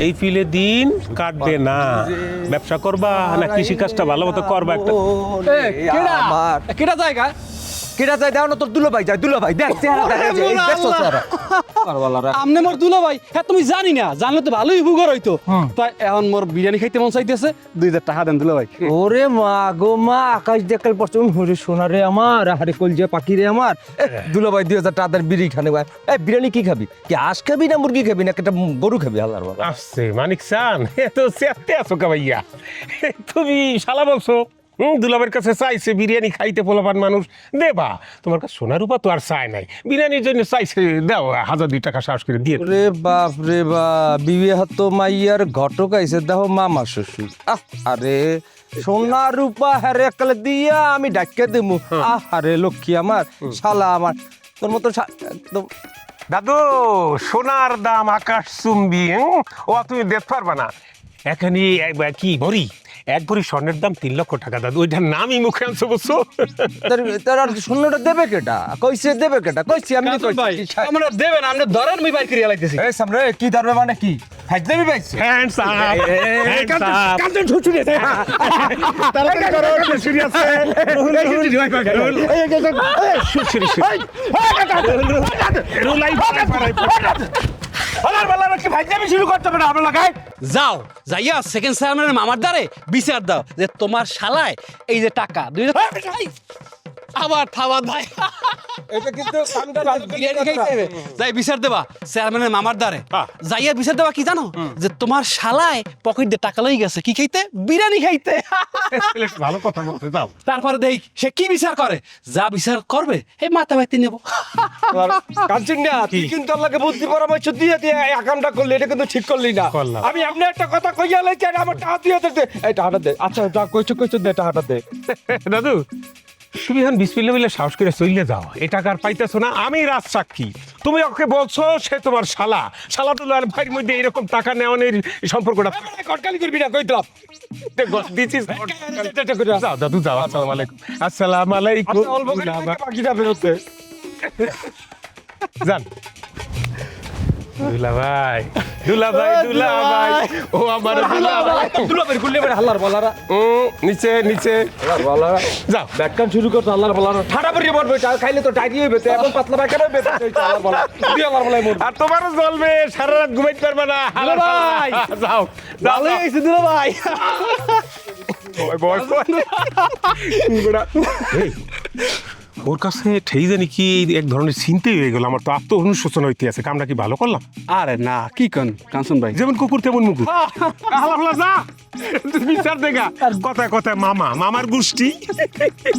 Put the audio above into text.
এই ফিলে দিন কাটবে না। ব্যবসা করবা না কৃষি কাজটা ভালো মতো করবা একটা। কেডা জায়গা কেডা যায় দাও না তোর দুলাভাই যায়, দুলাভাই দেখ চেহারা দেখা যায়, এই ব্যস্ত চেহারা। আমনে মোর দুলা ভাই, হ্যাঁ তুমি জানি না, জানলে তো ভালোই উপকার হইতো। তাই এখন মোর বিরিয়ানি খাইতে মন চাইতেছে, 2000 টাকা দেন দুলা ভাই। ওরে মা গো মা, আকাশ দেখাল পড়ছে, হরে সোনা রে আমার, আরে কলজা পাখি রে আমার। দুলাভাই 2000 টাকা বিড়ি খানে ভাই। এই বিরিয়ানি কি খাবি? কি হাঁস খাবি না মুরগি খাবি না একটা গরু খাবি? আল্লাহর বাবা আসছে মানিক চান, এ তো চেতে আছো কা ভাইয়া। তুমি শালা বলছো দুলাবের কাছে চাইছে বিরিয়ানি খাইতে পোলাপান মানুষ, দেবা। তোমার কাছে সোনা রূপা তো আর চায় নাই, বিরিয়ানির জন্য চাইছে, দাও 1000 টাকা সাহস করে দিয়ে। রে বাপ রে বাপ, বিবে হাত মাইয়ার ঘটক আইছে দেখো মামা শ্বশুর। আরে সোনা রূপা হারে একালে দিয়া আমি ডাক্কে দেবো। আরে লক্ষ্মী আমার, শালা আমার, তোর মতো একদম। দাদু সোনার দাম আকাশ চুম্বি, ও তুমি দেখতে পারবা না। এখানে কি ভরি, এক ভরি স্বর্ণের দাম 3 লক্ষ টাকা। দাদু ওইটার নামই মুখে আনছো বুঝছো। তার আর স্বর্ণটা দেবে কেটা? কইছে দেবে কেটা? কইছি আমি ভাই আমরা দেবেন, আপনি ধরেন আমি বাইক করে লাইতেছি। এই সামনে কি ধরবে মানে কি? হাজলামি পাইছে। হ্যান্ডস আপ, কান্তন ছুটে দে তাড়াতাড়ি করো, ছুরি আছে যাও যাইয়া সেকেন্ড চেয়ারম্যানের মামার দ্বারে বিচার দাও যে তোমার শালায় এই যে টাকা 2000 আবার থাবা ভাই, এটা কিন্তু বিরিয়ানি খাইতে হবে, যাই বিচার দেবা চেয়ারম্যানের মামার দ্বারে। যাইয়া বিচার দেবা কি জানো, যে তোমার শালায় পকেট দিয়ে টাকা লই গেছে কি খাইতে? বিরিয়ানি খাইতে। ভালো কথা বলতে দাও। তারপরে দেই সে কি বিচার করে, যা বিচার করবে এই মাথা বাইতে নেবো। কাঞ্চন না, তুই কিন্তু আল্লাহকে বুদ্ধি পরামর্শ দিয়ে দিয়ে এই আকামটা করলি, এটা কিন্তু ঠিক করলি না। করলাম। আমি আপনি একটা কথা কইয়া লাইছি, আর আমার টাকা দিয়ে দে, এই টাকাটা দে। আচ্ছা যা কইছো দে, টাকাটা দে। দাদু তুমি এখন বিসমিল্লাহ বলে সাহস করে চলে যাও, এই টাকা আর পাইতেছো না। আমি রাজ সাক্ষী, তুমি ওকে বলছো সে তোমার শালা, শালাদুল্লাহ আর ভাইয়ের মধ্যে এরকম টাকা নেওয়ানোর সম্পর্কটা কটকালি করবি না, কইতাম দিচ্ছিস। যাও দাদু যাও, আসসালামু আলাইকুম। আসসালামু আলাইকুম। অল্প করে বাকিটা ফেরত দে। যান দুলাভাই, দুলাভাই, দুলাভাই, ও আমার দুলাভাই। দুলাবের গুল্লে বের হাল্লার বলারা, নিচে নিচে হাল্লার বলারা যাও। ব্যাককান শুরু করতে হাল্লার বলারা ঠাডা পড়িয়ে মরবে, খাইলে তো টাইরি হইবে, তো এখন পাতলা ব্যাককান হইবে, হাল্লার বলা তুই হাল্লার বলাই মরবে। আর তোমারও জ্বলবে, সারা রাত ঘুমাইতে পারবে না। দুলাভাই, যাও যাও ভালো হইছে দুলাভাই। ওর কাছে ঠেই জানি কি এক ধরনের চিন্তাই হয়ে গেল। আমার তো আত্ম অনুশোচনা হইতে আছে, কামটা কি ভালো করলাম? আরে না কি কন কাঞ্চন ভাই, যেমন কুকুর তেমন মুকুর। যা বিচার দেখা, কথায় কথায় মামা, মামার গোষ্ঠী।